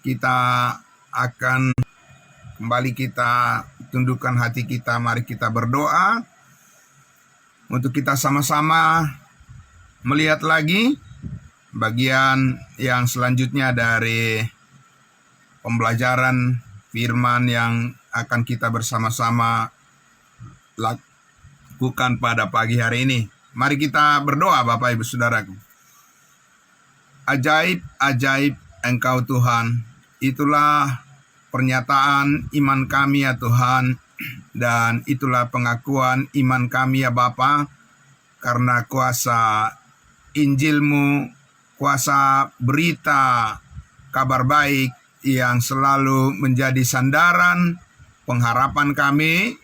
kita akan kembali kita tundukkan hati kita. Mari kita berdoa untuk kita sama-sama melihat lagi bagian yang selanjutnya dari pembelajaran firman yang akan kita bersama-sama lakukan pada pagi hari ini. Mari kita berdoa, Bapak Ibu Saudaraku. Ajaib-ajaib Engkau Tuhan, itulah pernyataan iman kami ya Tuhan, dan itulah pengakuan iman kami ya Bapa, karena kuasa Injil-Mu, kuasa berita kabar baik yang selalu menjadi sandaran pengharapan kami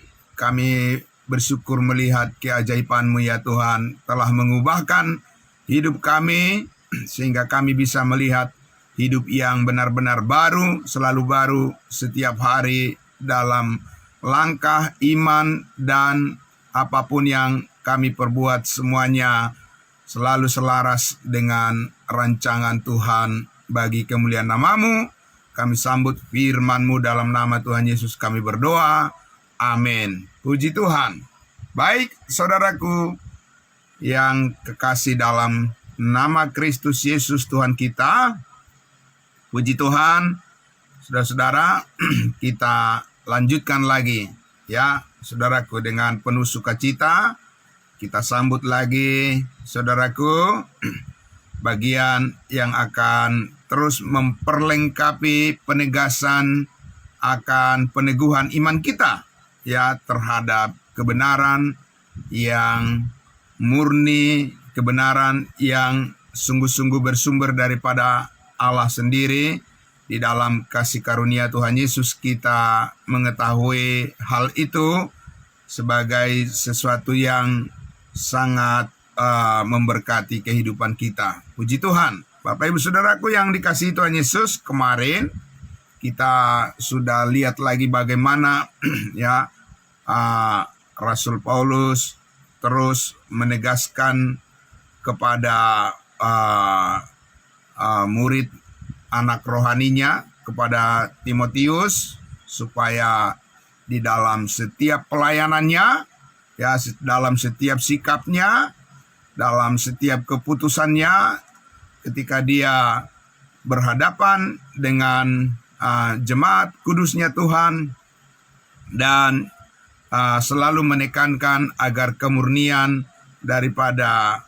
bersyukur melihat keajaiban-Mu ya Tuhan, telah mengubahkan hidup kami, sehingga kami bisa melihat hidup yang benar-benar baru, selalu baru setiap hari dalam langkah iman, dan apapun yang kami perbuat semuanya selalu selaras dengan rancangan Tuhan bagi kemuliaan nama-Mu. Kami sambut firman-Mu dalam nama Tuhan Yesus kami berdoa. Amin. Puji Tuhan. Baik, saudaraku yang kekasih dalam nama Kristus Yesus Tuhan kita, puji Tuhan, saudara-saudara, kita lanjutkan lagi ya, saudaraku, dengan penuh sukacita. Kita sambut lagi, saudaraku, bagian yang akan terus memperlengkapi penegasan akan peneguhan iman kita ya terhadap kebenaran yang murni, kebenaran yang sungguh-sungguh bersumber daripada Allah sendiri. Di dalam kasih karunia Tuhan Yesus kita mengetahui hal itu sebagai sesuatu yang sangat memberkati kehidupan kita. Puji Tuhan. Bapak Ibu Saudaraku yang dikasihi Tuhan Yesus, kemarin kita sudah lihat lagi bagaimana ya Rasul Paulus terus menegaskan kepada murid anak rohaninya, kepada Timotius, supaya di dalam setiap pelayanannya, ya, dalam setiap sikapnya, dalam setiap keputusannya, ketika dia berhadapan dengan jemaat kudusnya Tuhan, dan selalu menekankan agar kemurnian daripada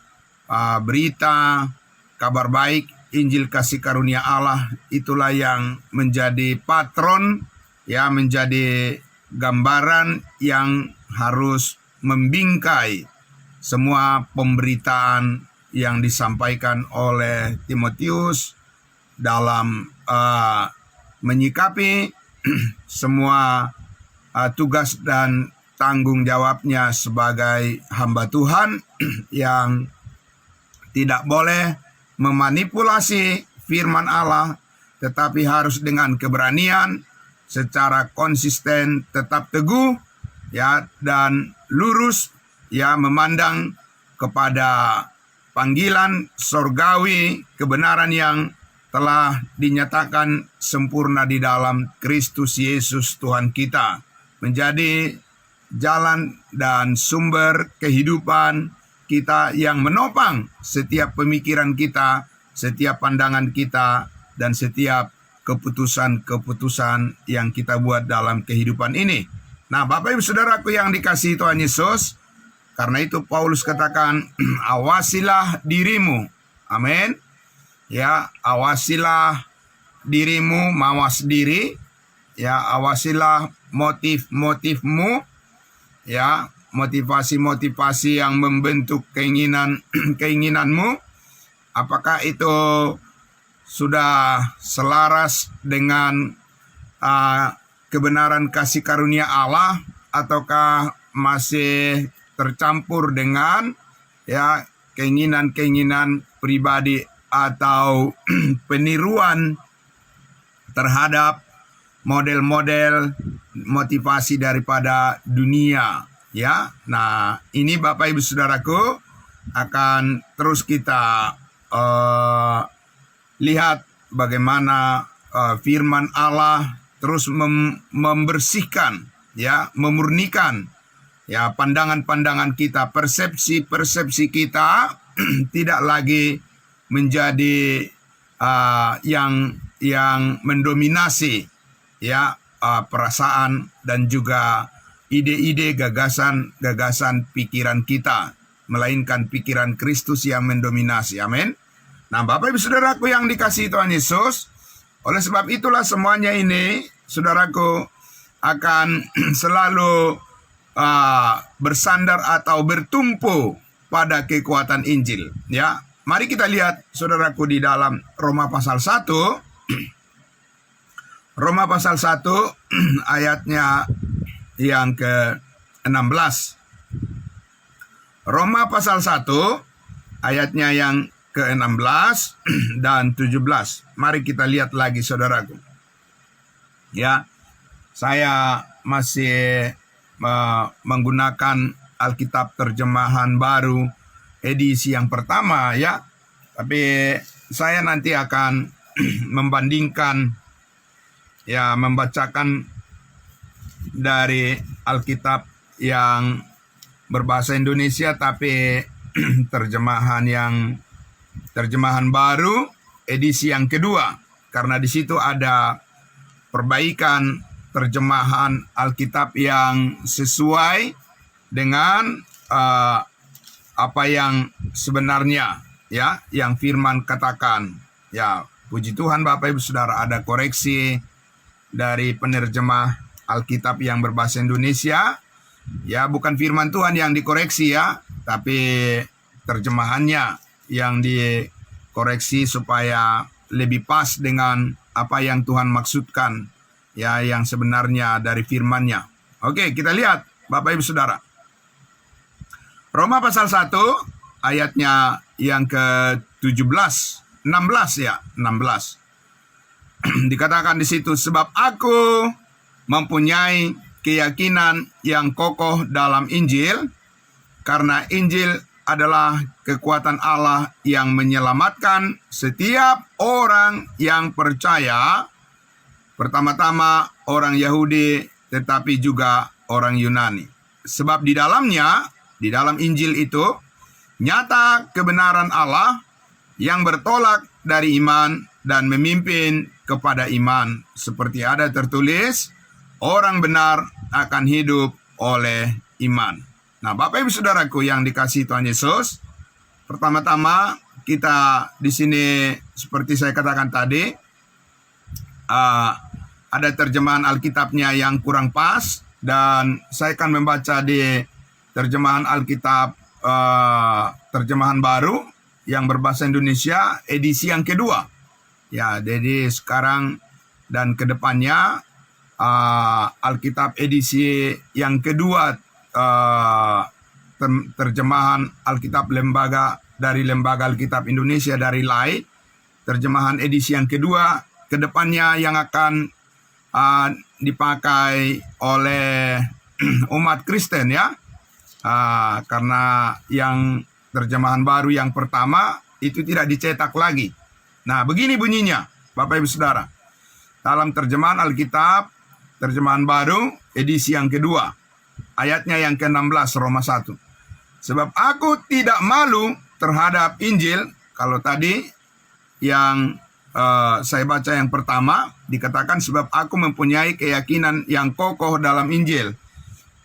berita kabar baik Injil kasih karunia Allah itulah yang menjadi patron, ya, menjadi gambaran yang harus membingkai semua pemberitaan yang disampaikan oleh Timotius dalam menyikapi semua tugas dan tanggung jawabnya sebagai hamba Tuhan yang tidak boleh memanipulasi firman Allah, tetapi harus dengan keberanian, secara konsisten, tetap teguh, ya, dan lurus, ya, memandang kepada panggilan sorgawi, kebenaran yang telah dinyatakan sempurna di dalam Kristus Yesus Tuhan kita, menjadi jalan dan sumber kehidupan kita yang menopang setiap pemikiran kita, setiap pandangan kita, dan setiap keputusan-keputusan yang kita buat dalam kehidupan ini. Nah, Bapak Ibu Saudaraku yang dikasihi Tuhan Yesus, karena itu Paulus katakan, awasilah dirimu. Amin. Ya, awasilah dirimu, mawas diri. Ya, awasilah motif-motifmu. Ya, motivasi-motivasi yang membentuk keinginanmu, apakah itu sudah selaras dengan kebenaran kasih karunia Allah, ataukah masih tercampur dengan ya keinginan-keinginan pribadi atau peniruan terhadap model-model motivasi daripada dunia. Ya, nah ini Bapak Ibu Saudaraku akan terus kita lihat bagaimana firman Allah terus membersihkan, ya, memurnikan, ya, pandangan-pandangan kita, persepsi-persepsi kita tidak lagi menjadi yang mendominasi, ya, perasaan dan juga ide-ide, gagasan pikiran kita, melainkan pikiran Kristus yang mendominasi. Amin. Nah, Bapak Ibu Saudaraku yang dikasihi Tuhan Yesus, oleh sebab itulah semuanya ini, saudaraku, akan selalu bersandar atau bertumpu pada kekuatan Injil. Ya, mari kita lihat, saudaraku, di dalam Roma pasal 1. Roma pasal 1 ayatnya yang ke-16. Roma pasal 1 ayatnya yang ke-16 dan 17. Mari kita lihat lagi, saudaraku. Ya, saya masih menggunakan Alkitab terjemahan baru edisi yang pertama, ya. Tapi saya nanti akan membandingkan, ya, membacakan dari Alkitab yang berbahasa Indonesia tapi terjemahan baru edisi yang kedua, karena di situ ada perbaikan terjemahan Alkitab yang sesuai dengan apa yang sebenarnya, ya, yang firman katakan. Ya, puji Tuhan Bapak Ibu Saudara, ada koreksi dari penerjemah Alkitab yang berbahasa Indonesia. Ya, bukan firman Tuhan yang dikoreksi, ya, tapi terjemahannya yang dikoreksi supaya lebih pas dengan apa yang Tuhan maksudkan, ya, yang sebenarnya dari firman-Nya. Oke, kita lihat Bapak Ibu Saudara. Roma pasal 1 ayatnya yang ke-16 ya, 16. Dikatakan di situ, sebab aku mempunyai keyakinan yang kokoh dalam Injil, karena Injil adalah kekuatan Allah yang menyelamatkan setiap orang yang percaya, pertama-tama orang Yahudi, tetapi juga orang Yunani. Sebab di dalam Injil itu, nyata kebenaran Allah yang bertolak dari iman dan memimpin kepada iman. Seperti ada tertulis, orang benar akan hidup oleh iman. Nah, Bapak Ibu Saudaraku yang dikasihi Tuhan Yesus, pertama-tama kita di sini seperti saya katakan tadi, ada terjemahan Alkitabnya yang kurang pas, dan saya akan membaca di terjemahan Alkitab terjemahan baru yang berbahasa Indonesia edisi yang kedua. Ya, jadi sekarang dan kedepannya Alkitab edisi yang kedua, terjemahan Alkitab dari Lembaga Alkitab Indonesia dari LAI, terjemahan edisi yang kedua, kedepannya yang akan dipakai oleh umat Kristen, ya, karena yang terjemahan baru yang pertama itu tidak dicetak lagi. Nah, begini bunyinya, Bapak Ibu Saudara, dalam terjemahan Alkitab terjemahan baru edisi yang kedua, ayatnya yang ke-16 Roma 1. Sebab aku tidak malu terhadap Injil. Kalau tadi yang saya baca yang pertama, dikatakan sebab aku mempunyai keyakinan yang kokoh dalam Injil.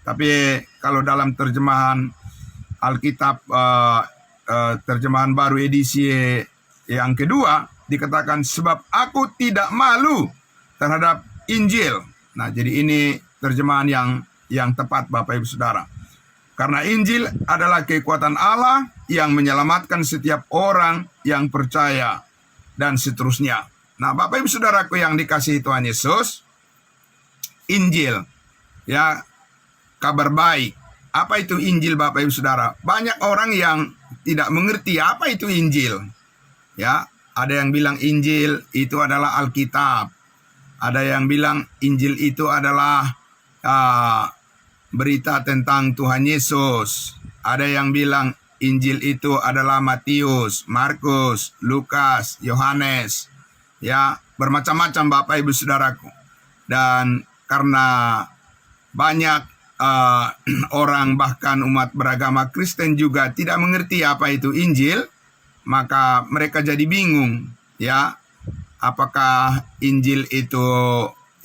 Tapi kalau dalam terjemahan Alkitab terjemahan baru edisi yang kedua, dikatakan sebab aku tidak malu terhadap Injil. Nah, jadi ini terjemahan yang tepat, Bapak Ibu Saudara. Karena Injil adalah kekuatan Allah yang menyelamatkan setiap orang yang percaya, dan seterusnya. Nah, Bapak Ibu Saudaraku yang dikasihi Tuhan Yesus, Injil, ya, kabar baik. Apa itu Injil, Bapak Ibu Saudara? Banyak orang yang tidak mengerti apa itu Injil. Ya, ada yang bilang Injil itu adalah Alkitab. Ada yang bilang Injil itu adalah berita tentang Tuhan Yesus. Ada yang bilang Injil itu adalah Matius, Markus, Lukas, Yohanes. Ya, bermacam-macam Bapak Ibu Saudaraku. Dan karena banyak orang bahkan umat beragama Kristen juga tidak mengerti apa itu Injil, maka mereka jadi bingung, ya. Apakah Injil itu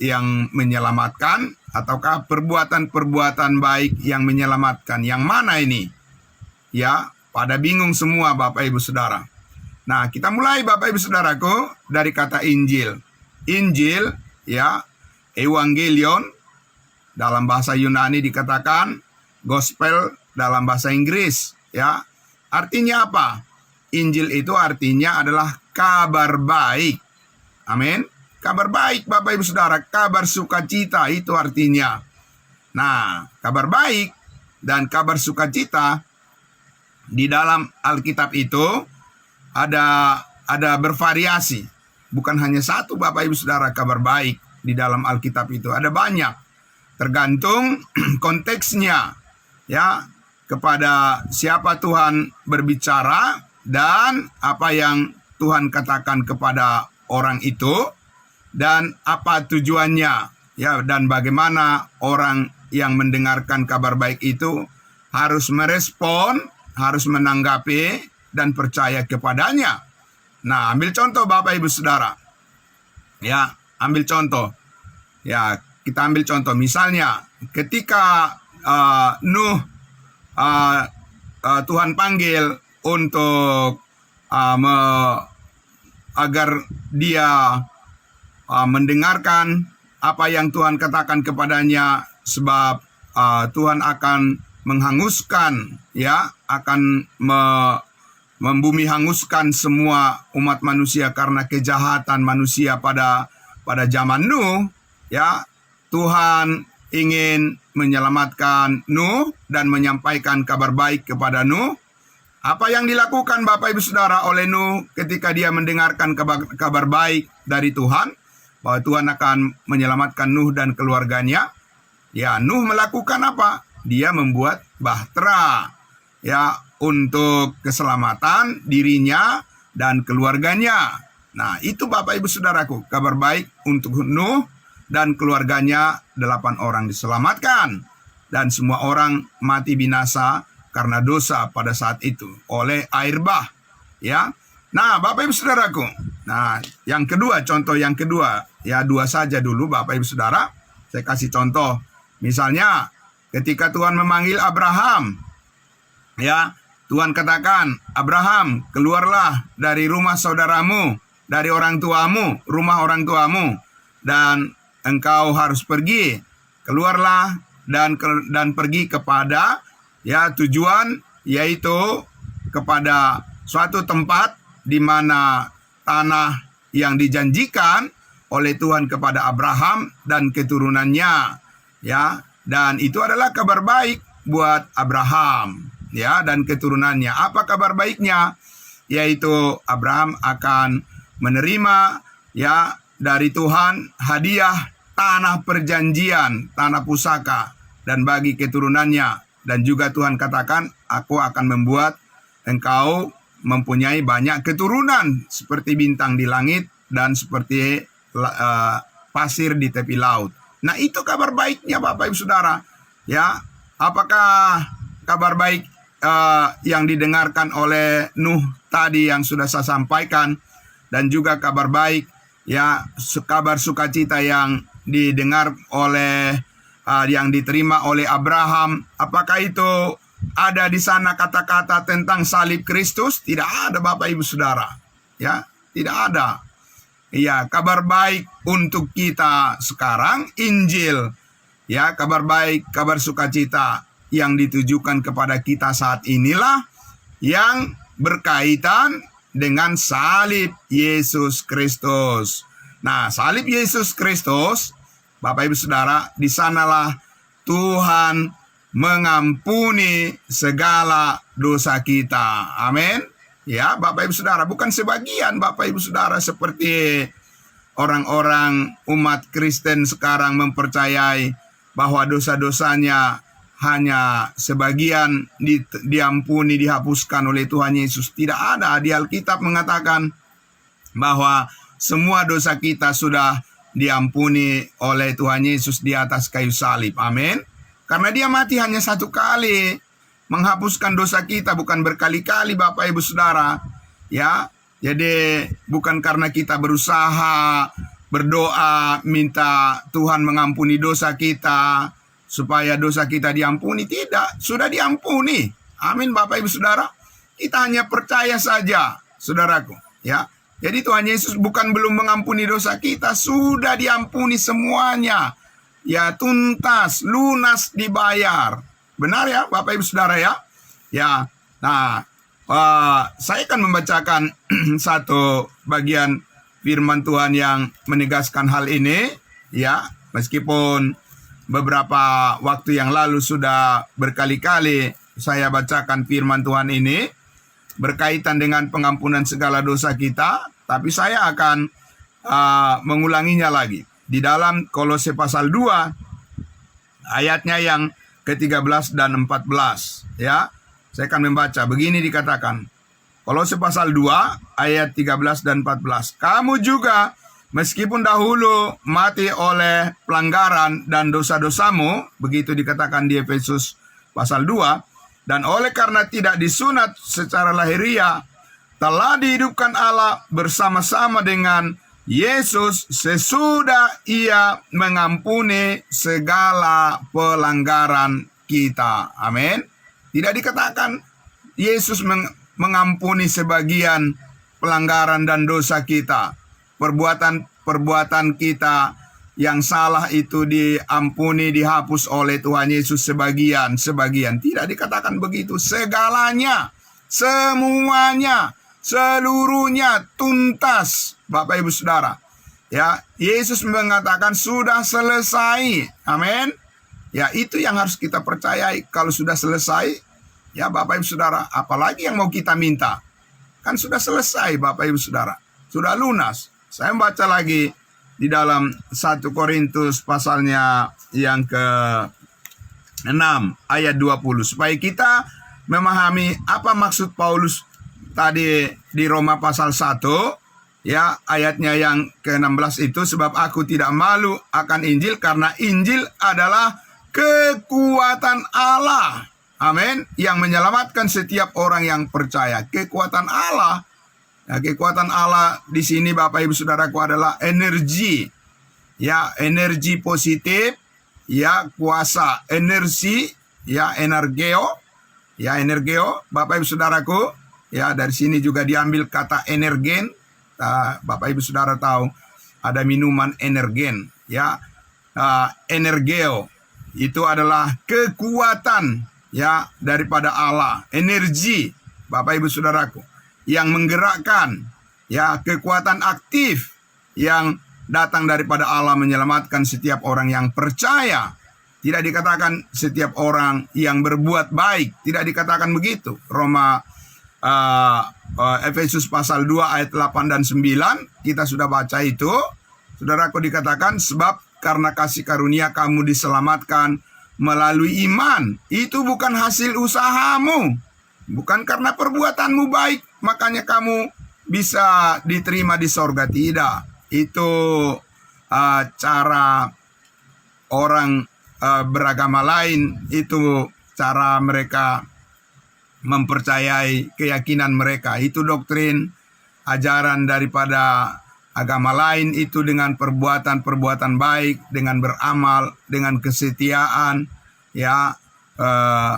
yang menyelamatkan ataukah perbuatan-perbuatan baik yang menyelamatkan? Yang mana ini? Ya, pada bingung semua Bapak Ibu Saudara. Nah, kita mulai Bapak Ibu Saudaraku dari kata Injil. Injil, ya, Evangelion dalam bahasa Yunani dikatakan Gospel dalam bahasa Inggris, ya. Artinya apa? Injil itu artinya adalah kabar baik. Amin. Kabar baik Bapak Ibu Saudara, kabar sukacita itu artinya. Nah, kabar baik dan kabar sukacita di dalam Alkitab itu ada bervariasi. Bukan hanya satu Bapak Ibu Saudara kabar baik di dalam Alkitab itu, ada banyak. Tergantung konteksnya, ya, kepada siapa Tuhan berbicara dan apa yang Tuhan katakan kepada orang itu dan apa tujuannya, ya, dan bagaimana orang yang mendengarkan kabar baik itu harus merespon, harus menanggapi dan percaya kepadanya. Nah, ambil contoh Bapak Ibu Saudara. Ya, ambil contoh. Ya, kita ambil contoh misalnya ketika Nuh Tuhan panggil untuk agar dia mendengarkan apa yang Tuhan katakan kepadanya, sebab Tuhan akan menghanguskan, ya, akan membumi hanguskan semua umat manusia karena kejahatan manusia pada zaman Nuh, ya. Tuhan ingin menyelamatkan Nuh dan menyampaikan kabar baik kepada Nuh. Apa yang dilakukan Bapak Ibu Saudara oleh Nuh ketika dia mendengarkan kabar baik dari Tuhan, bahwa Tuhan akan menyelamatkan Nuh dan keluarganya? Ya, Nuh melakukan apa? Dia membuat bahtera, ya, untuk keselamatan dirinya dan keluarganya. Nah, itu Bapak Ibu Saudaraku, kabar baik untuk Nuh dan keluarganya. 8 orang diselamatkan dan semua orang mati binasa karena dosa pada saat itu oleh air bah, ya. Nah, Bapak Ibu Saudaraku. Nah, yang kedua, contoh yang kedua, ya, 2 saja dulu Bapak Ibu Saudara. Saya kasih contoh. Misalnya ketika Tuhan memanggil Abraham, ya, Tuhan katakan, Abraham, keluarlah dari rumah saudaramu, dari orang tuamu, rumah orang tuamu, dan engkau harus pergi. Keluarlah dan pergi kepada, ya, tujuan, yaitu kepada suatu tempat di mana tanah yang dijanjikan oleh Tuhan kepada Abraham dan keturunannya, ya. Dan itu adalah kabar baik buat Abraham, ya, dan keturunannya. Apa kabar baiknya? Yaitu Abraham akan menerima, ya, dari Tuhan hadiah tanah perjanjian, tanah pusaka, dan bagi keturunannya. Dan juga Tuhan katakan, aku akan membuat engkau mempunyai banyak keturunan seperti bintang di langit dan seperti pasir di tepi laut. Nah, itu kabar baiknya Bapak Ibu Saudara, ya. Apakah kabar baik yang didengarkan oleh Nuh tadi yang sudah saya sampaikan, dan juga kabar baik, ya, kabar sukacita yang didengar oleh yang diterima oleh Abraham, apakah itu ada di sana kata-kata tentang salib Kristus? Tidak ada Bapak Ibu Saudara, ya, tidak ada. Ya, kabar baik untuk kita sekarang Injil, ya, kabar baik, kabar sukacita yang ditujukan kepada kita saat inilah yang berkaitan dengan salib Yesus Kristus. Nah, salib Yesus Kristus, Bapak Ibu Saudara, di sanalah Tuhan mengampuni segala dosa kita. Amin. Ya, Bapak Ibu Saudara, bukan sebagian Bapak Ibu Saudara seperti orang-orang umat Kristen sekarang mempercayai bahwa dosa-dosanya hanya sebagian diampuni, dihapuskan oleh Tuhan Yesus. Tidak ada. Di Alkitab mengatakan bahwa semua dosa kita sudah diampuni oleh Tuhan Yesus di atas kayu salib. Amin. Karena dia mati hanya satu kali, menghapuskan dosa kita, bukan berkali-kali, Bapak Ibu Saudara. Ya, jadi bukan karena kita berusaha, berdoa, minta Tuhan mengampuni dosa kita, supaya dosa kita diampuni. Tidak, sudah diampuni. Amin, Bapak Ibu Saudara. Kita hanya percaya saja, saudaraku. Ya, jadi Tuhan Yesus bukan belum mengampuni dosa kita, sudah diampuni semuanya. Ya, tuntas, lunas, dibayar. Benar ya, Bapak Ibu Saudara ya? Ya, nah, saya akan membacakan satu bagian firman Tuhan yang menegaskan hal ini. Ya, meskipun beberapa waktu yang lalu sudah berkali-kali saya bacakan firman Tuhan ini berkaitan dengan pengampunan segala dosa kita, tapi saya akan mengulanginya lagi. Di dalam Kolose pasal 2, ayatnya yang ke-13 dan 14. Ya, saya akan membaca. Begini dikatakan. Kolose pasal 2, ayat 13 dan 14. Kamu juga, meskipun dahulu mati oleh pelanggaran dan dosa-dosamu, begitu dikatakan di Efesus pasal 2, dan oleh karena tidak disunat secara lahiriah, telah dihidupkan Allah bersama-sama dengan Yesus sesudah ia mengampuni segala pelanggaran kita. Amin. Tidak dikatakan Yesus mengampuni sebagian pelanggaran dan dosa kita. Perbuatan kita yang salah itu diampuni, dihapus oleh Tuhan Yesus sebagian. Tidak dikatakan begitu. Segalanya, semuanya, seluruhnya tuntas, Bapak Ibu Saudara. Ya, Yesus mengatakan sudah selesai. Amin. Ya, itu yang harus kita percayai. Kalau sudah selesai, ya Bapak Ibu Saudara, apalagi yang mau kita minta? Kan sudah selesai, Bapak Ibu Saudara. Sudah lunas. Saya membaca lagi di dalam 1 Korintus pasalnya yang ke-6 ayat 20. Supaya kita memahami apa maksud Paulus tadi di Roma pasal 1. Ya, ayatnya yang ke-16 itu, sebab aku tidak malu akan Injil, karena Injil adalah kekuatan Allah. Amin. Yang menyelamatkan setiap orang yang percaya. Kekuatan Allah. Ya, kekuatan Allah di sini Bapak Ibu Saudaraku adalah energi. Ya, energi positif. Ya, kuasa. Energi. Ya, energeo. Ya, energeo. Bapak Ibu Saudaraku. Ya, dari sini juga diambil kata energen. Bapak Ibu Saudara tahu ada minuman energen. Ya, energeo. Itu adalah kekuatan, ya, daripada Allah, energi, Bapak Ibu Saudaraku, yang menggerakkan, ya, kekuatan aktif yang datang daripada Allah menyelamatkan setiap orang yang percaya. Tidak dikatakan setiap orang yang berbuat baik, tidak dikatakan begitu. Roma Efesus pasal 2 ayat 8 dan 9 kita sudah baca itu. Saudaraku, dikatakan sebab karena kasih karunia kamu diselamatkan melalui iman. Itu bukan hasil usahamu, bukan karena perbuatanmu baik makanya kamu bisa diterima di sorga. Tidak. Itu cara orang beragama lain, itu cara mereka mempercayai keyakinan mereka. Itu doktrin, ajaran daripada agama lain, itu dengan perbuatan-perbuatan baik, dengan beramal, dengan kesetiaan, ya,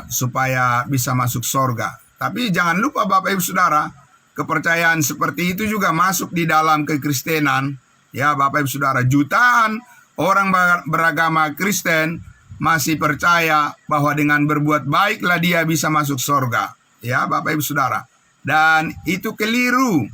supaya bisa masuk sorga. Tapi jangan lupa Bapak Ibu Saudara, kepercayaan seperti itu juga masuk di dalam kekristenan. Ya Bapak Ibu Saudara, jutaan orang beragama Kristen masih percaya bahwa dengan berbuat baiklah dia bisa masuk sorga. Ya Bapak Ibu Saudara. Dan itu keliru.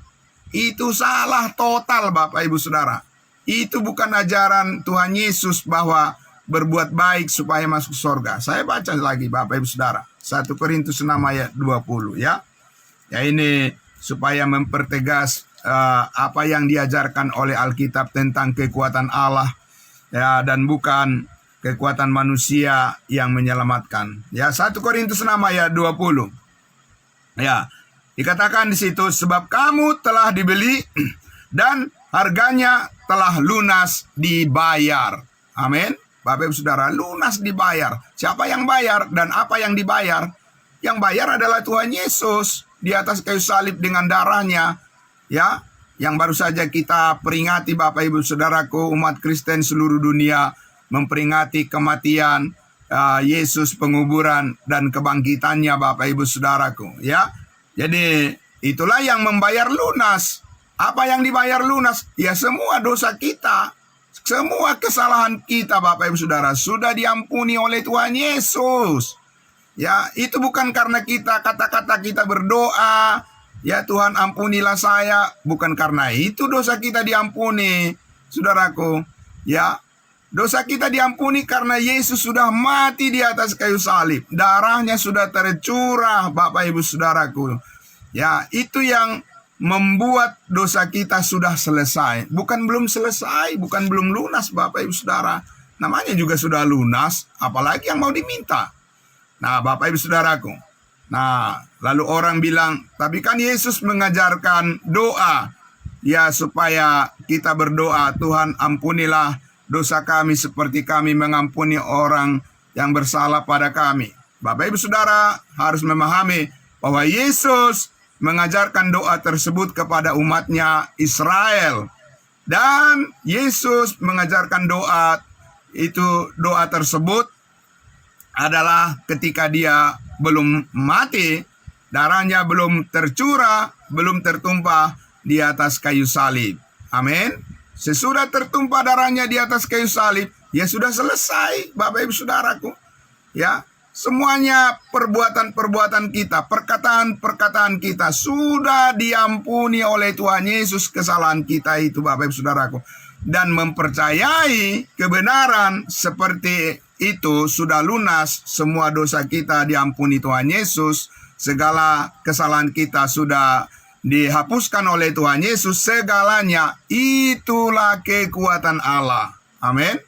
Itu salah total Bapak Ibu Saudara. Itu bukan ajaran Tuhan Yesus bahwa berbuat baik supaya masuk sorga. Saya baca lagi Bapak Ibu Saudara. 1 Korintus 6 ayat 20 ya. Ya, ini supaya mempertegas apa yang diajarkan oleh Alkitab tentang kekuatan Allah, ya, dan bukan kekuatan manusia yang menyelamatkan. Ya, 1 Korintus 6 ayat 20. Ya, dikatakan di situ, sebab kamu telah dibeli dan harganya telah lunas dibayar. Amin. Bapak Ibu Saudara, lunas dibayar. Siapa yang bayar dan apa yang dibayar? Yang bayar adalah Tuhan Yesus di atas kayu salib dengan darahnya. Ya, yang baru saja kita peringati Bapak Ibu Saudaraku, umat Kristen seluruh dunia memperingati kematian Yesus, penguburan dan kebangkitannya Bapak Ibu Saudaraku. Ya, jadi itulah yang membayar lunas. Apa yang dibayar lunas? Ya semua dosa kita. Semua kesalahan kita Bapak Ibu Saudara sudah diampuni oleh Tuhan Yesus. Ya, itu bukan karena kata-kata kita berdoa, ya Tuhan ampunilah saya, bukan karena itu dosa kita diampuni, saudaraku. Ya, dosa kita diampuni karena Yesus sudah mati di atas kayu salib. Darahnya sudah tercurah Bapak Ibu Saudaraku. Ya, itu yang membuat dosa kita sudah selesai. Bukan belum selesai, bukan belum lunas Bapak Ibu Saudara. Namanya juga sudah lunas, apalagi yang mau diminta. Nah Bapak Ibu Saudaraku. Nah lalu orang bilang, tapi kan Yesus mengajarkan doa. Ya supaya kita berdoa, Tuhan ampunilah dosa kami seperti kami mengampuni orang yang bersalah pada kami. Bapak Ibu Saudara harus memahami bahwa Yesus mengajarkan doa tersebut kepada umatnya Israel. Dan Yesus mengajarkan doa tersebut adalah ketika dia belum mati, darahnya belum tercurah, belum tertumpah di atas kayu salib. Amin. Sesudah tertumpah darahnya di atas kayu salib, ya sudah selesai Bapak Ibu Saudaraku. Ya, semuanya perbuatan-perbuatan kita, perkataan-perkataan kita sudah diampuni oleh Tuhan Yesus, kesalahan kita itu Bapak Ibu Saudaraku. Dan mempercayai kebenaran seperti itu sudah lunas, semua dosa kita diampuni Tuhan Yesus, segala kesalahan kita sudah dihapuskan oleh Tuhan Yesus, segalanya itulah kekuatan Allah. Amin.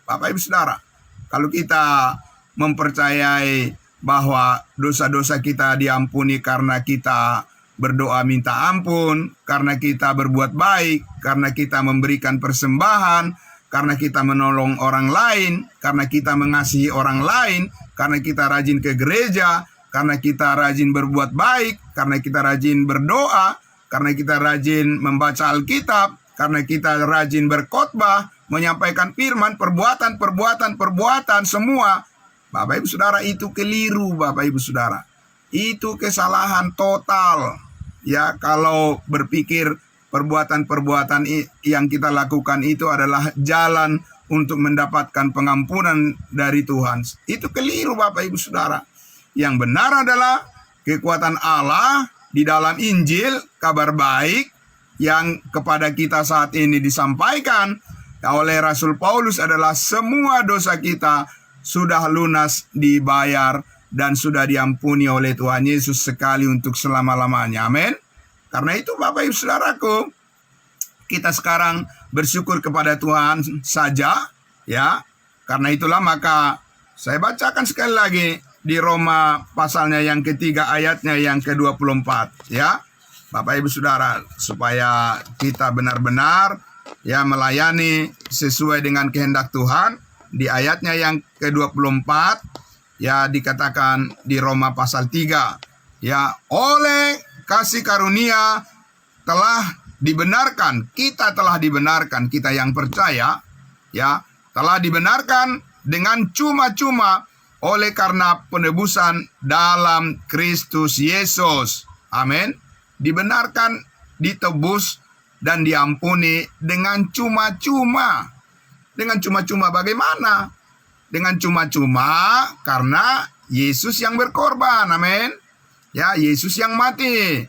Bapak Ibu Saudara, kalau kita mempercayai bahwa dosa-dosa kita diampuni karena kita berdoa minta ampun, karena kita berbuat baik, karena kita memberikan persembahan, karena kita menolong orang lain, karena kita mengasihi orang lain, karena kita rajin ke gereja, karena kita rajin berbuat baik, karena kita rajin berdoa, karena kita rajin membaca Alkitab, karena kita rajin berkhotbah, menyampaikan firman, perbuatan semua. Bapak Ibu Saudara, itu keliru Bapak Ibu Saudara. Itu kesalahan total. Ya, kalau berpikir perbuatan-perbuatan yang kita lakukan itu adalah jalan untuk mendapatkan pengampunan dari Tuhan. Itu keliru Bapak Ibu Saudara. Yang benar adalah kekuatan Allah di dalam Injil, kabar baik yang kepada kita saat ini disampaikan oleh Rasul Paulus adalah semua dosa kita sudah lunas dibayar dan sudah diampuni oleh Tuhan Yesus sekali untuk selama-lamanya. Amin. Karena itu Bapak Ibu Saudaraku, kita sekarang bersyukur kepada Tuhan saja, ya. Karena itulah maka saya bacakan sekali lagi di Roma pasalnya yang ketiga ayatnya yang ke-24, ya. Bapak Ibu Saudara, supaya kita benar-benar ya melayani sesuai dengan kehendak Tuhan. Di ayatnya yang ke-24 ya dikatakan di Roma pasal 3, ya, oleh kasih karunia telah dibenarkan, kita telah dibenarkan, kita yang percaya ya telah dibenarkan dengan cuma-cuma oleh karena penebusan dalam Kristus Yesus. Amin. Dibenarkan, ditebus dan diampuni dengan cuma-cuma. Dengan cuma-cuma bagaimana? Dengan cuma-cuma karena Yesus yang berkorban. Amin. Ya, Yesus yang mati.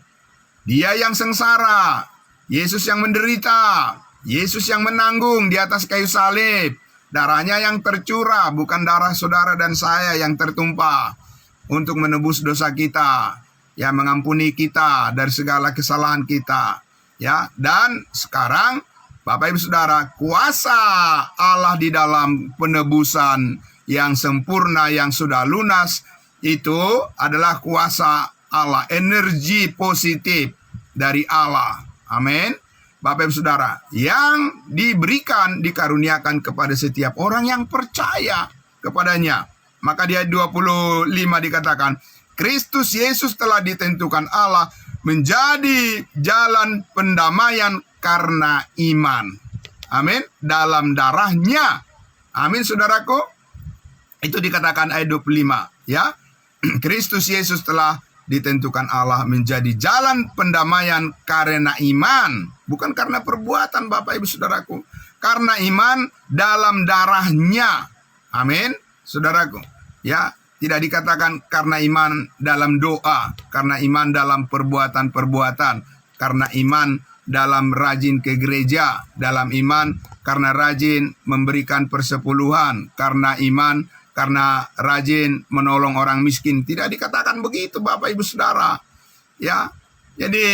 Dia yang sengsara. Yesus yang menderita. Yesus yang menanggung di atas kayu salib. Darahnya yang tercurah, bukan darah saudara dan saya yang tertumpah untuk menebus dosa kita, ya, mengampuni kita dari segala kesalahan kita. Ya, dan sekarang Bapak Ibu Saudara, kuasa Allah di dalam penebusan yang sempurna, yang sudah lunas, itu adalah kuasa Allah, energi positif dari Allah. Amin. Bapak Ibu Saudara, yang diberikan, dikaruniakan kepada setiap orang yang percaya kepadanya. Maka di ayat 25 dikatakan, Kristus Yesus telah ditentukan Allah menjadi jalan pendamaian karena iman. Amin. Dalam darahnya. Amin, saudaraku. Itu dikatakan ayat 25. Ya. Kristus Yesus telah ditentukan Allah menjadi jalan pendamaian karena iman. Bukan karena perbuatan, Bapak Ibu Saudaraku. Karena iman dalam darahnya. Amin, saudaraku. Ya, tidak dikatakan karena iman dalam doa, karena iman dalam perbuatan-perbuatan, karena iman dalam rajin ke gereja, dalam iman karena rajin memberikan persepuluhan, karena iman karena rajin menolong orang miskin. Tidak dikatakan begitu, Bapak Ibu Saudara. Ya. Jadi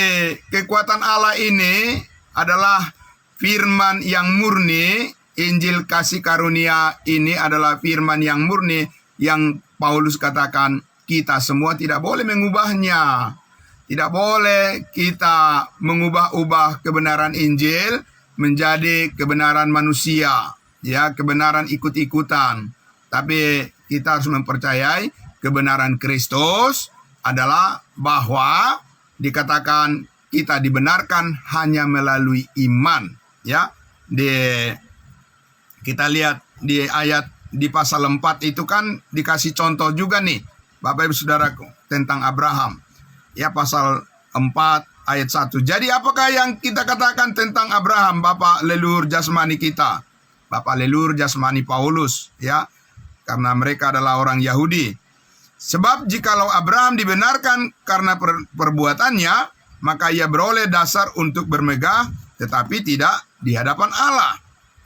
kekuatan Allah ini adalah firman yang murni. Injil kasih karunia ini adalah firman yang murni yang Paulus katakan kita semua tidak boleh mengubahnya. Tidak boleh kita mengubah-ubah kebenaran Injil menjadi kebenaran manusia, ya, kebenaran ikut-ikutan. Tapi kita harus mempercayai kebenaran Kristus adalah bahwa dikatakan kita dibenarkan hanya melalui iman. Ya, kita lihat di ayat di pasal 4 itu kan dikasih contoh juga nih, Bapak Ibu Saudaraku, tentang Abraham. Ya, pasal 4 ayat 1. Jadi apakah yang kita katakan tentang Abraham, Bapak leluhur jasmani kita? Bapak leluhur jasmani Paulus, ya. Karena mereka adalah orang Yahudi. Sebab jikalau Abraham dibenarkan karena perbuatannya, maka ia beroleh dasar untuk bermegah, tetapi tidak di hadapan Allah.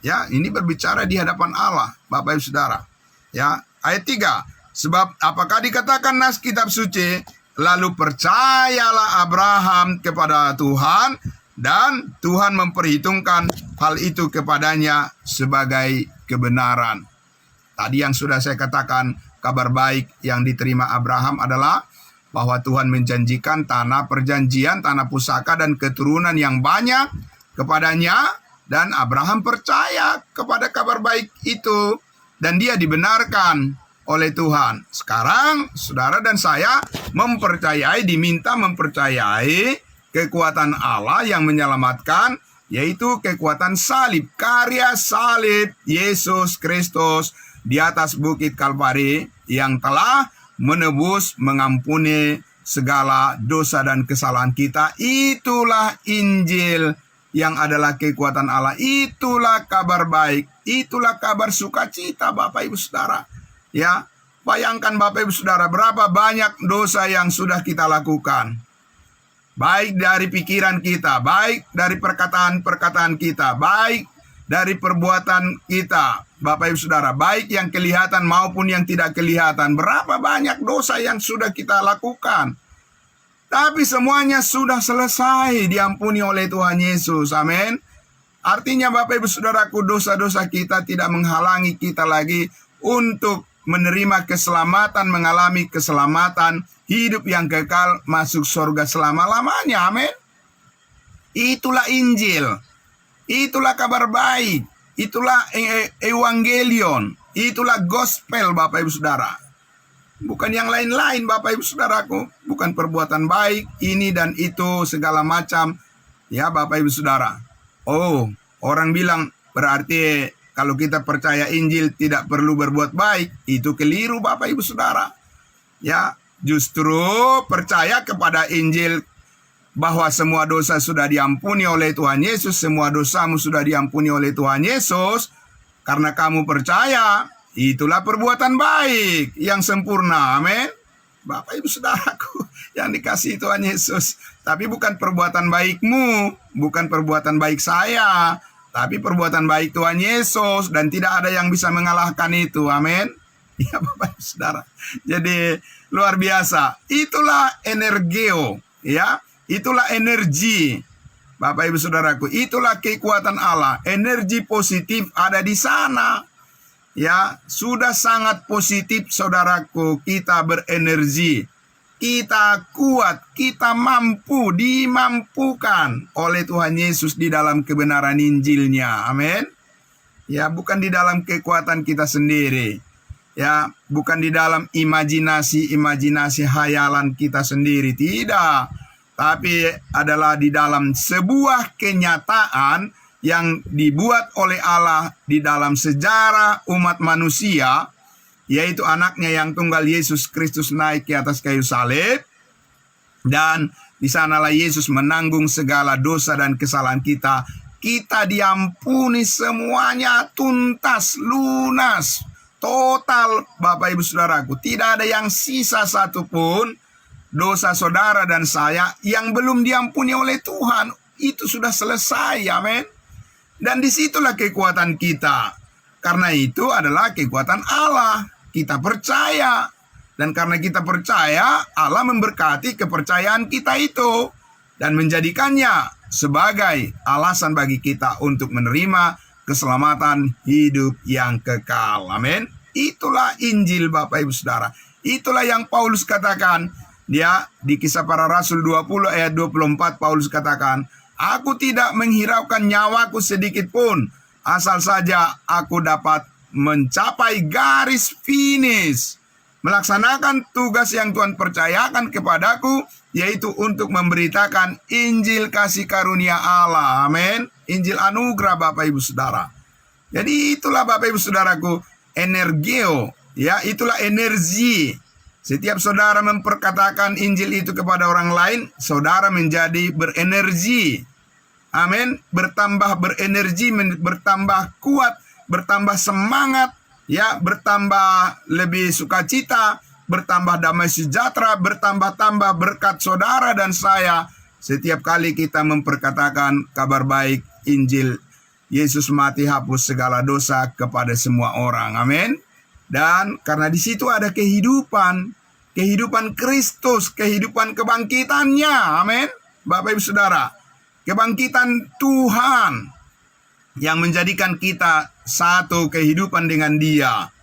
Ya, ini berbicara di hadapan Allah, Bapak Ibu Saudara. Ya, ayat 3. Sebab apakah dikatakan nas kitab suci, lalu percayalah Abraham kepada Tuhan, dan Tuhan memperhitungkan hal itu kepadanya sebagai kebenaran. Tadi yang sudah saya katakan, kabar baik yang diterima Abraham adalah bahwa Tuhan menjanjikan tanah perjanjian, tanah pusaka dan keturunan yang banyak kepadanya, dan Abraham percaya kepada kabar baik itu dan dia dibenarkan oleh Tuhan. Sekarang saudara dan saya diminta mempercayai kekuatan Allah yang menyelamatkan, yaitu kekuatan salib, karya salib Yesus Kristus di atas bukit Kalvari yang telah menebus, mengampuni segala dosa dan kesalahan kita. Itulah Injil yang adalah kekuatan Allah. Itulah kabar baik. Itulah kabar sukacita, Bapak Ibu Saudara. Ya, bayangkan Bapak Ibu Saudara, berapa banyak dosa yang sudah kita lakukan. Baik dari pikiran kita, baik dari perkataan-perkataan kita, baik dari perbuatan kita, Bapak Ibu Saudara, baik yang kelihatan maupun yang tidak kelihatan. Berapa banyak dosa yang sudah kita lakukan. Tapi semuanya sudah selesai diampuni oleh Tuhan Yesus. Amin. Artinya Bapak Ibu Saudaraku, dosa-dosa kita tidak menghalangi kita lagi untuk menerima keselamatan, mengalami keselamatan, hidup yang kekal, masuk surga selama-lamanya. Amin. Itulah Injil. Itulah kabar baik. Itulah evangelion. Itulah gospel, Bapak Ibu Saudara. Bukan yang lain-lain, Bapak Ibu Saudaraku. Bukan perbuatan baik, ini dan itu, segala macam. Ya, Bapak Ibu Saudara. Oh, orang bilang berarti kalau kita percaya Injil tidak perlu berbuat baik. Itu keliru, Bapak Ibu Saudara. Ya, justru percaya kepada Injil bahwa semua dosa sudah diampuni oleh Tuhan Yesus, semua dosamu sudah diampuni oleh Tuhan Yesus. Karena kamu percaya, itulah perbuatan baik yang sempurna. Amin. Bapak Ibu Saudaraku yang dikasihi Tuhan Yesus. Tapi bukan perbuatan baikmu, bukan perbuatan baik saya, tapi perbuatan baik Tuhan Yesus, dan tidak ada yang bisa mengalahkan itu. Amin. Ya, Bapak Ibu Saudara. Jadi luar biasa. Itulah energeo, ya. Itulah energi, Bapak Ibu Saudaraku. Itulah kekuatan Allah. Energi positif ada di sana. Ya, sudah sangat positif saudaraku, kita berenergi. kita kuat, kita mampu, dimampukan oleh Tuhan Yesus di dalam kebenaran Injilnya. Amin. Ya, bukan di dalam kekuatan kita sendiri. Ya, bukan di dalam imajinasi hayalan kita sendiri. Tidak. Tapi adalah di dalam sebuah kenyataan yang dibuat oleh Allah di dalam sejarah umat manusia, yaitu anaknya yang tunggal Yesus Kristus naik ke atas kayu salib. Dan di sanalah Yesus menanggung segala dosa dan kesalahan kita. Kita diampuni semuanya tuntas, lunas, total, Bapak Ibu Saudaraku. Tidak ada yang sisa satupun dosa saudara dan saya yang belum diampuni oleh Tuhan. Itu sudah selesai, amin. Dan disitulah kekuatan kita. Karena itu adalah kekuatan Allah. Kita percaya. Dan karena kita percaya, Allah memberkati kepercayaan kita itu. Dan menjadikannya sebagai alasan bagi kita untuk menerima keselamatan hidup yang kekal. Amin. Itulah Injil, Bapak Ibu Saudara. Itulah yang Paulus katakan. Dia di Kisah Para Rasul 20 ayat 24, Paulus katakan, aku tidak menghiraukan nyawaku sedikit pun, asal saja aku dapat mencapai garis finish, melaksanakan tugas yang Tuhan percayakan kepadaku, yaitu untuk memberitakan Injil kasih karunia Allah. Amin. Injil anugerah, Bapak Ibu Saudara. Jadi itulah, Bapak Ibu Saudaraku, energio. Ya, itulah energi. Setiap saudara memperkatakan Injil itu kepada orang lain, saudara menjadi berenergi. Amin. Bertambah berenergi, bertambah kuat, bertambah semangat, ya, bertambah lebih sukacita, bertambah damai sejahtera, bertambah-tambah berkat saudara dan saya setiap kali kita memperkatakan kabar baik Injil Yesus mati hapus segala dosa kepada semua orang. Amin. Dan karena di situ ada kehidupan Kristus, kehidupan kebangkitannya. Amin. Bapak Ibu Saudara, kebangkitan Tuhan yang menjadikan kita satu kehidupan dengan Dia.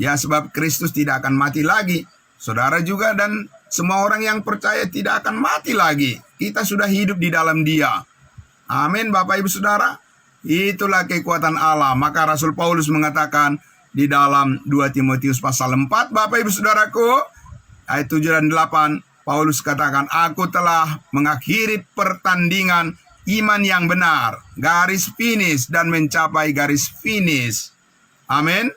Ya, sebab Kristus tidak akan mati lagi. Saudara juga dan semua orang yang percaya tidak akan mati lagi. Kita sudah hidup di dalam Dia. Amin, Bapak Ibu Saudara. Itulah kekuatan Allah. Maka Rasul Paulus mengatakan di dalam 2 Timotius pasal 4, Bapak Ibu Saudaraku, ayat 7 dan 8, Paulus katakan, aku telah mengakhiri pertandingan iman yang benar, garis finish, dan mencapai garis finish. Amin.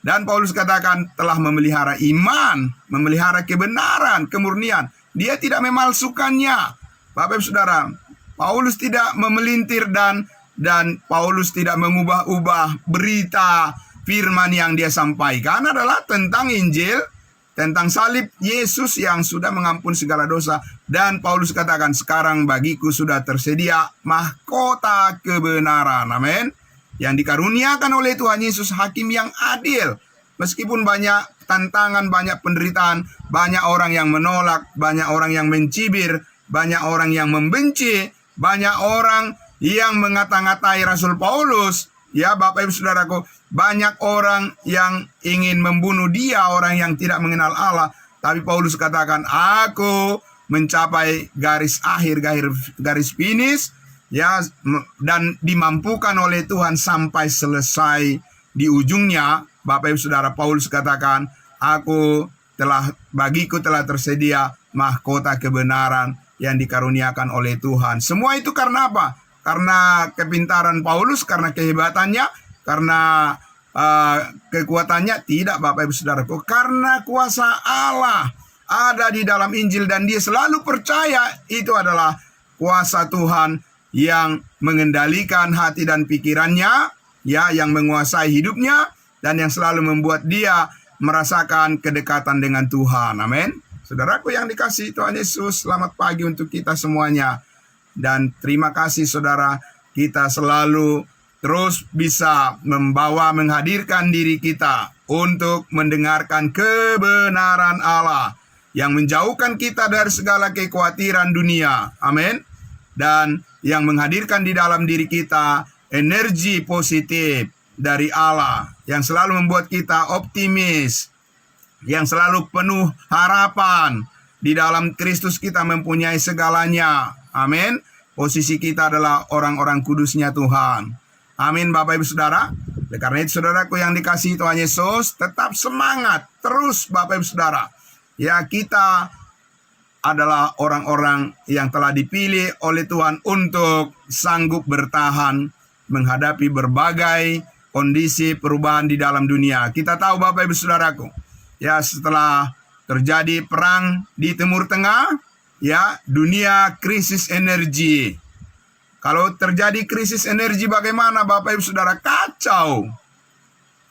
Dan Paulus katakan telah memelihara iman, memelihara kebenaran, kemurnian. Dia tidak memalsukannya. Bapak Ibu Saudara, Paulus tidak memelintir dan Paulus tidak mengubah-ubah berita firman yang dia sampaikan adalah tentang Injil, tentang salib Yesus yang sudah mengampuni segala dosa. Dan Paulus katakan, sekarang bagiku sudah tersedia mahkota kebenaran. Amin. Yang dikaruniakan oleh Tuhan Yesus, hakim yang adil. Meskipun banyak tantangan, banyak penderitaan, banyak orang yang menolak, banyak orang yang mencibir, banyak orang yang membenci, banyak orang yang mengata-ngatai Rasul Paulus. Ya, Bapak Ibu Saudaraku, banyak orang yang ingin membunuh dia, orang yang tidak mengenal Allah. Tapi Paulus katakan, aku mencapai garis akhir, garis finish, ya, dan dimampukan oleh Tuhan sampai selesai di ujungnya. Bapak Ibu Saudara, Paulus katakan, bagiku telah tersedia mahkota kebenaran yang dikaruniakan oleh Tuhan. Semua itu karena apa? Karena kepintaran Paulus, karena kehebatannya, karena kekuatannya. Tidak, Bapak Ibu Saudaraku, karena kuasa Allah ada di dalam Injil, dan dia selalu percaya itu adalah kuasa Tuhan yang mengendalikan hati dan pikirannya, ya, yang menguasai hidupnya, dan yang selalu membuat dia merasakan kedekatan dengan Tuhan. Amin. Saudaraku yang dikasihi Tuhan Yesus, selamat pagi untuk kita semuanya. Dan terima kasih saudara, kita selalu terus bisa menghadirkan diri kita untuk mendengarkan kebenaran Allah yang menjauhkan kita dari segala kekhawatiran dunia. Amin. Dan yang menghadirkan di dalam diri kita energi positif dari Allah yang selalu membuat kita optimis, yang selalu penuh harapan, Di dalam Kristus kita mempunyai segalanya. Amin. Posisi kita adalah orang-orang kudusnya Tuhan. Amin, Bapak Ibu Saudara. Karena itu saudaraku yang dikasihi Tuhan Yesus, tetap semangat terus Bapak Ibu Saudara. Ya, kita adalah orang-orang yang telah dipilih oleh Tuhan untuk sanggup bertahan menghadapi berbagai kondisi perubahan di dalam dunia. Kita tahu Bapak Ibu Saudaraku, ya, setelah terjadi perang di Timur Tengah, ya, dunia krisis energi. Kalau terjadi krisis energi bagaimana Bapak Ibu Saudara? Kacau.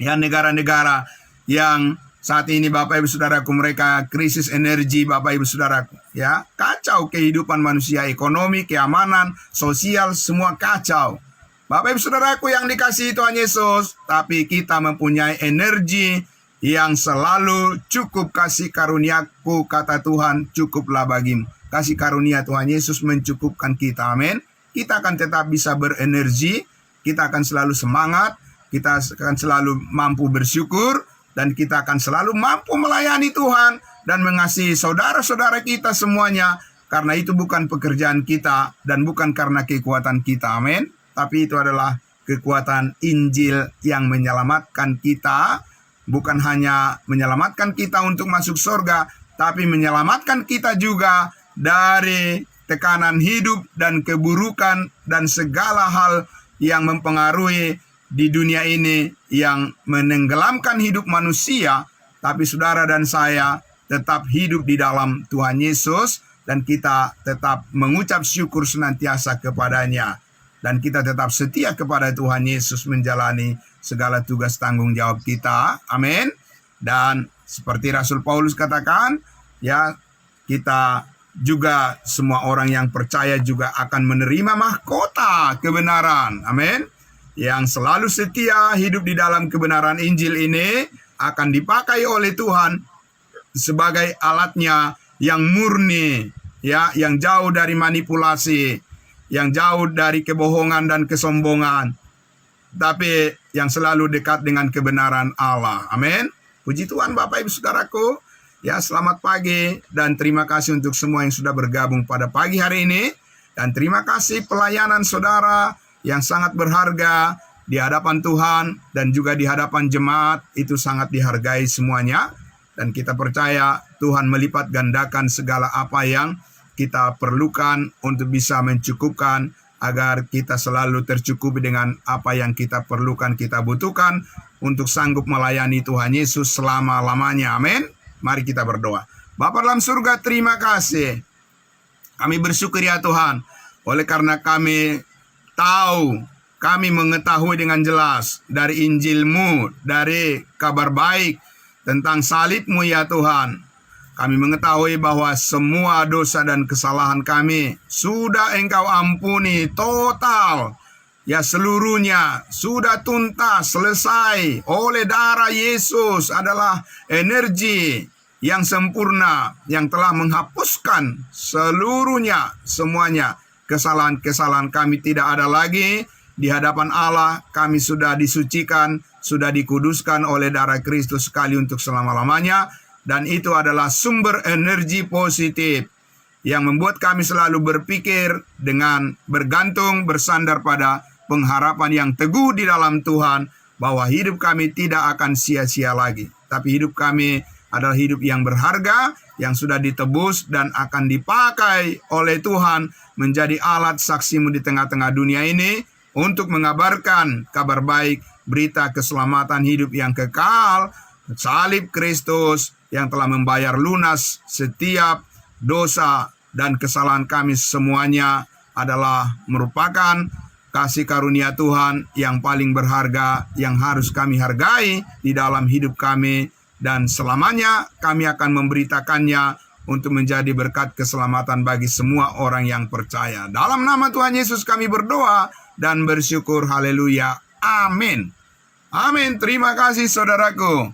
Ya, negara-negara yang saat ini Bapak Ibu Saudaraku, mereka krisis energi Bapak Ibu Saudaraku. Ya, kacau kehidupan manusia, ekonomi, keamanan, sosial, semua kacau. Bapak Ibu Saudaraku yang dikasihi Tuhan Yesus, tapi kita mempunyai energi yang selalu cukup. Kasih karuniaku, kata Tuhan, cukuplah bagimu. Kasih karunia Tuhan Yesus mencukupkan kita. Amin. Kita akan tetap bisa berenergi, kita akan selalu semangat, kita akan selalu mampu bersyukur, dan kita akan selalu mampu melayani Tuhan dan mengasihi saudara-saudara kita semuanya. Karena itu bukan pekerjaan kita dan bukan karena kekuatan kita. Amin. Tapi itu adalah kekuatan Injil yang menyelamatkan kita. Bukan hanya menyelamatkan kita untuk masuk surga, tapi menyelamatkan kita juga dari tekanan hidup dan keburukan dan segala hal yang mempengaruhi di dunia ini yang menenggelamkan hidup manusia. Tapi saudara dan saya tetap hidup di dalam Tuhan Yesus, dan kita tetap mengucap syukur senantiasa kepadanya, dan kita tetap setia kepada Tuhan Yesus menjalani segala tugas tanggung jawab kita. Amin. Dan seperti Rasul Paulus katakan, ya, kita juga semua orang yang percaya juga akan menerima mahkota kebenaran. Amin. Yang selalu setia hidup di dalam kebenaran Injil ini akan dipakai oleh Tuhan sebagai alatnya yang murni, ya, yang jauh dari manipulasi, yang jauh dari kebohongan dan kesombongan, tapi yang selalu dekat dengan kebenaran Allah. Amin. Puji Tuhan Bapak Ibu Saudaraku. Ya, selamat pagi dan terima kasih untuk semua yang sudah bergabung pada pagi hari ini. Dan terima kasih pelayanan saudara yang sangat berharga di hadapan Tuhan dan juga di hadapan jemaat. Itu sangat dihargai semuanya. Dan kita percaya Tuhan melipat gandakan segala apa yang kita perlukan untuk bisa mencukupkan, agar kita selalu tercukupi dengan apa yang kita perlukan, kita butuhkan untuk sanggup melayani Tuhan Yesus selama-lamanya. Amin. Mari kita berdoa. Bapa dalam surga, terima kasih. Kami bersyukur ya Tuhan, oleh karena kami tahu, kami mengetahui dengan jelas dari Injil-Mu, dari kabar baik tentang salib-Mu ya Tuhan. Kami mengetahui bahwa semua dosa dan kesalahan kami sudah Engkau ampuni total. Ya, seluruhnya sudah tuntas, selesai oleh darah Yesus. Adalah energi yang sempurna yang telah menghapuskan seluruhnya, semuanya. Kesalahan-kesalahan kami tidak ada lagi. Di hadapan Allah kami sudah disucikan, sudah dikuduskan oleh darah Kristus sekali untuk selama-lamanya. Dan itu adalah sumber energi positif yang membuat kami selalu berpikir dengan bergantung, bersandar pada pengharapan yang teguh di dalam Tuhan, bahwa hidup kami tidak akan sia-sia lagi. Tapi hidup kami adalah hidup yang berharga, yang sudah ditebus dan akan dipakai oleh Tuhan menjadi alat saksi-Mu di tengah-tengah dunia ini untuk mengabarkan kabar baik, berita keselamatan hidup yang kekal, salib Kristus yang telah membayar lunas setiap dosa dan kesalahan kami. Semuanya adalah merupakan kasih karunia Tuhan yang paling berharga, yang harus kami hargai di dalam hidup kami. Dan selamanya kami akan memberitakannya untuk menjadi berkat keselamatan bagi semua orang yang percaya. Dalam nama Tuhan Yesus kami berdoa dan bersyukur. Haleluya. Amin. Amin. Terima kasih saudaraku.